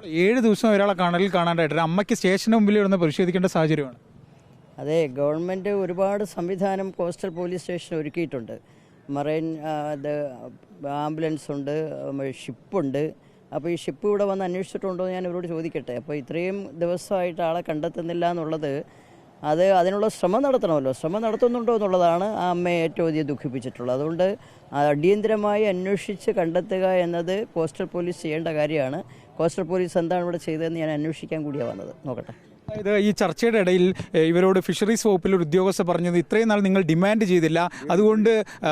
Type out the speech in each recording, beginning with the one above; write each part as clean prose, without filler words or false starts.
7 ദിവസം ഒരാളെ കടലിൽ കാണാണ്ടായിട്ട് അമ്മയ്ക്ക് സ്റ്റേഷന് മുമ്പിൽ ഇരുന്ന് പരിശോധിക്കേണ്ട സാഹചര്യമാണ്. അതെ, ഗവൺമെൻറ് ഒരുപാട് സംവിധാനം കോസ്റ്റൽ പോലീസ് സ്റ്റേഷൻ ഒരുക്കിയിട്ടുണ്ട്. മറൈൻ ആംബുലൻസ് ഉണ്ട്, ഷിപ്പുണ്ട്. അപ്പോൾ ഈ ഷിപ്പ് ഇവിടെ വന്ന് അന്വേഷിച്ചിട്ടുണ്ടോ എന്ന് ഞാൻ ഇവരോട് ചോദിക്കട്ടെ. അപ്പോൾ ഇത്രയും ദിവസമായിട്ട് ആളെ കണ്ടെത്തുന്നില്ല എന്നുള്ളത് അതിനുള്ള ശ്രമം നടത്തണമല്ലോ. ശ്രമം നടത്തുന്നുണ്ടോ എന്നുള്ളതാണ് ആ അമ്മയെ ഏറ്റവും അധികം ദുഃഖിപ്പിച്ചിട്ടുള്ളത്. അതുകൊണ്ട് അടിയന്തരമായി അന്വേഷിച്ച് കണ്ടെത്തുക എന്നത് കോസ്റ്റൽ പോലീസ് ചെയ്യേണ്ട കാര്യമാണ്. കോസ്റ്റൽ പോലീസ് എന്താണ് ഇവിടെ ചെയ്തതെന്ന് ഞാൻ അന്വേഷിക്കാൻ കൂടിയാണ് വന്നത്. നോക്കട്ടെ. അതായത് ഈ ചർച്ചയുടെ ഇടയിൽ ഇവരോട് ഫിഷറീസ് വകുപ്പിൽ ഒരു ഉദ്യോഗസ്ഥർ പറഞ്ഞത് ഇത്രയും നാൾ നിങ്ങൾ ഡിമാൻഡ് ചെയ്തില്ല, അതുകൊണ്ട്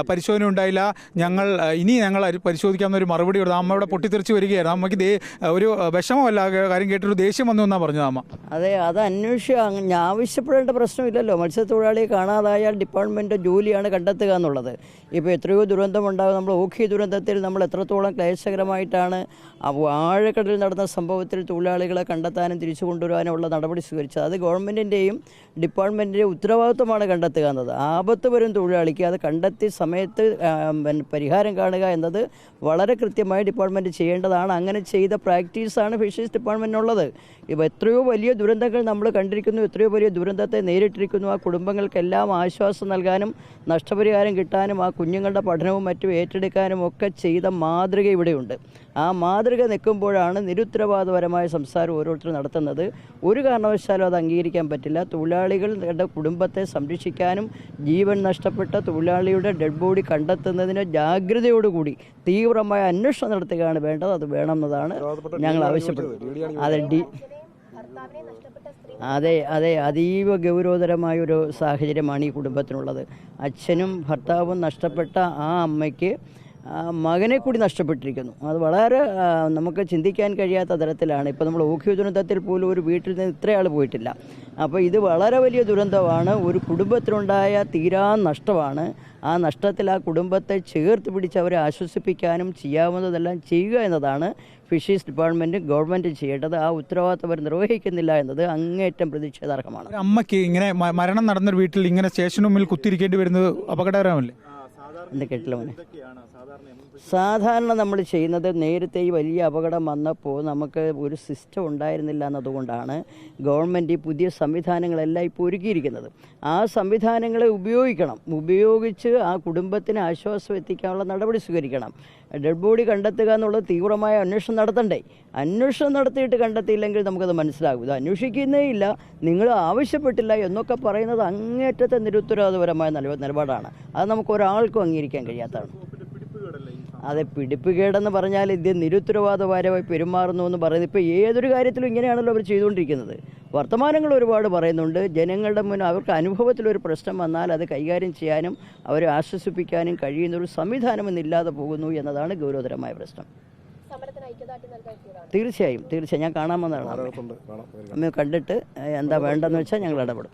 പരിശോധന ഉണ്ടായില്ല, ഞങ്ങൾ പരിശോധിക്കാമെന്നൊരു മറുപടി കൊടുത്തു. അമ്മ പൊട്ടിത്തെറിച്ച് വരികയായിരുന്നു. അമ്മയ്ക്ക് ഒരു വിഷമമല്ല, കാര്യം കേട്ടൊരു ദേഷ്യം വന്നു എന്നാണ് പറഞ്ഞത് അമ്മ. അതെ, അത് ആവശ്യപ്പെടേണ്ട പ്രശ്നമില്ലല്ലോ. മത്സ്യത്തൊഴിലാളിയെ കാണാതായാൽ ഡിപ്പാർട്ട്മെൻറ്റ് ജോലിയാണ് കണ്ടെത്തുക എന്നുള്ളത്. ഇപ്പോൾ എത്രയോ ദുരന്തമുണ്ടാകും. നമ്മൾ ഓഖി ദുരന്തത്തിൽ നമ്മൾ എത്രത്തോളം ക്ലേശകരമായിട്ടാണ് ആഴക്കടലിൽ നടന്ന സംഭവത്തിൽ തൊഴിലാളികളെ കണ്ടെത്താനും തിരിച്ചു കൊണ്ടുവരാനുമുള്ള നടപടി സ്വീകരിച്ചത്. അത് ഗവൺമെൻറ്റിൻ്റെയും ഡിപ്പാർട്ട്മെൻറ്റിൻ്റെയും ഉത്തരവാദിത്വമാണ് കണ്ടെത്തുക എന്നത്. ആപത്ത് വരും തൊഴിലാളിക്ക് അത് കണ്ടെത്തി സമയത്ത് പരിഹാരം കാണുക എന്നത് വളരെ കൃത്യമായി ഡിപ്പാർട്ട്മെൻറ്റ് ചെയ്യേണ്ടതാണ്. അങ്ങനെ ചെയ്ത പ്രാക്ടീസാണ് ഫിഷറീസ് ഡിപ്പാർട്ട്മെൻറ്റിനുള്ളത്. ഇപ്പോൾ എത്രയോ വലിയ ദുരന്തങ്ങൾ നമ്മൾ കണ്ടിരിക്കുന്നു, എത്രയോ വലിയ ദുരന്തത്തെ നേരിട്ടിരിക്കുന്നു. ആ കുടുംബങ്ങൾക്കെല്ലാം ആശ്വാസം നൽകാനും നഷ്ടപരിഹാരം കിട്ടാനും ആ കുഞ്ഞുങ്ങളുടെ പഠനവും മറ്റും ഏറ്റെടുക്കാനും ഒക്കെ ചെയ്ത മാതൃക ഇവിടെയുണ്ട്. ആ മാതൃക നിൽക്കുമ്പോഴാണ് നിരുത്തരവാദപരമായ സംസാരം ഓരോരുത്തരും നടത്തുന്നത്. ഒരു കാരണവശാലും അത് അംഗീകരിക്കാൻ പറ്റില്ല. തൊഴിലാളികളുടെ കുടുംബത്തെ സംരക്ഷിക്കാനും ജീവൻ നഷ്ടപ്പെട്ട തൊഴിലാളിയുടെ ഡെഡ് ബോഡി കണ്ടെത്തുന്നതിന് ജാഗ്രതയോടുകൂടി തീവ്രമായ അന്വേഷണം നടത്തുകയാണ് വേണ്ടത്. അത് വേണമെന്നതാണ് ഞങ്ങൾ ആവശ്യപ്പെടുന്നത്. അതെ, അതീവ ഗൗരവതരമായൊരു സാഹചര്യമാണ് ഈ കുടുംബത്തിനുള്ളത്. അച്ഛനും ഭർത്താവും നഷ്ടപ്പെട്ട ആ അമ്മയ്ക്ക് മകനെ കൂടി നഷ്ടപ്പെട്ടിരിക്കുന്നു. അത് വളരെ നമുക്ക് ചിന്തിക്കാൻ കഴിയാത്ത തരത്തിലാണ്. ഇപ്പോൾ നമ്മൾ ഓഖി ദുരന്തത്തിൽ പോലും ഒരു വീട്ടിൽ നിന്ന് ഇത്രയാൾ പോയിട്ടില്ല. അപ്പോൾ ഇത് വളരെ വലിയ ദുരന്തമാണ്. ഒരു കുടുംബത്തിനുണ്ടായ തീരാ നഷ്ടമാണ്. ആ നഷ്ടത്തിൽ ആ കുടുംബത്തെ ചേർത്ത് പിടിച്ച് അവരെ ആശ്വസിപ്പിക്കാനും ചെയ്യാവുന്നതെല്ലാം ചെയ്യുക എന്നതാണ് ഫിഷറീസ് ഡിപ്പാർട്ട്മെൻറ്റ് ഗവൺമെൻറ് ചെയ്യേണ്ടത്. ആ ഉത്തരവാദിത്തം അവർ നിർവഹിക്കുന്നില്ല എന്നത് അങ്ങേയറ്റം പ്രതിഷേധാർഹമാണ്. അമ്മയ്ക്ക് ഇങ്ങനെ മരണം നടന്നൊരു വീട്ടിൽ ഇങ്ങനെ സ്റ്റേഷന് മുമ്പിൽ കുത്തിയിരിക്കേണ്ടി വരുന്നത് അപകടകരമല്ലേ? എന്താ കേട്ടില്ല മോനെ? സാധാരണ നമ്മൾ ചെയ്യുന്നത്, നേരത്തെ ഈ വലിയ അപകടം വന്നപ്പോൾ നമുക്ക് ഒരു സിസ്റ്റം ഉണ്ടായിരുന്നില്ല എന്നതുകൊണ്ടാണ് ഗവൺമെൻറ് ഈ പുതിയ സംവിധാനങ്ങളെല്ലാം ഇപ്പോൾ ഒരുക്കിയിരിക്കുന്നത്. ആ സംവിധാനങ്ങളെ ഉപയോഗിച്ച് ആ കുടുംബത്തിന് ആശ്വാസം എത്തിക്കാനുള്ള നടപടി സ്വീകരിക്കണം. ഡെഡ് ബോഡി കണ്ടെത്തുക എന്നുള്ളത് തീവ്രമായ അന്വേഷണം നടത്തണ്ടേ? അന്വേഷണം നടത്തിയിട്ട് കണ്ടെത്തിയില്ലെങ്കിൽ നമുക്കത് മനസ്സിലാകും. ഇത് അന്വേഷിക്കുന്നേ ഇല്ല, നിങ്ങൾ ആവശ്യപ്പെട്ടില്ല എന്നൊക്കെ പറയുന്നത് അങ്ങേറ്റത്തെ നിരുത്തരവാദപരമായ നിലപാടാണ്. അത് നമുക്ക് ഒരാൾക്കും അംഗീകരിക്കാൻ കഴിയാത്തതാണ്. അതെ, പിടിപ്പുകേടെന്ന് പറഞ്ഞാൽ ഇത് നിരുത്തരവാദപരമായി പെരുമാറുന്നു എന്ന് പറയുന്നത് ഇപ്പോൾ ഏതൊരു കാര്യത്തിലും ഇങ്ങനെയാണല്ലോ അവർ ചെയ്തുകൊണ്ടിരിക്കുന്നത്. വർത്തമാനങ്ങൾ ഒരുപാട് പറയുന്നുണ്ട്. ജനങ്ങളുടെ മുന്നിൽ അവർക്ക് അനുഭവത്തിലൊരു പ്രശ്നം വന്നാൽ അത് കൈകാര്യം ചെയ്യാനും അവരെ ആശ്വസിപ്പിക്കാനും കഴിയുന്നൊരു സംവിധാനം ഇന്നില്ലാതെ പോകുന്നു എന്നതാണ് ഗൗരവതരമായ പ്രശ്നം. തീർച്ചയായും ഞാൻ കാണാമെന്നാണ്. അമ്മ കണ്ടിട്ട് എന്താ വേണ്ടതെന്ന് വെച്ചാൽ ഞങ്ങൾ ഇടപെടും.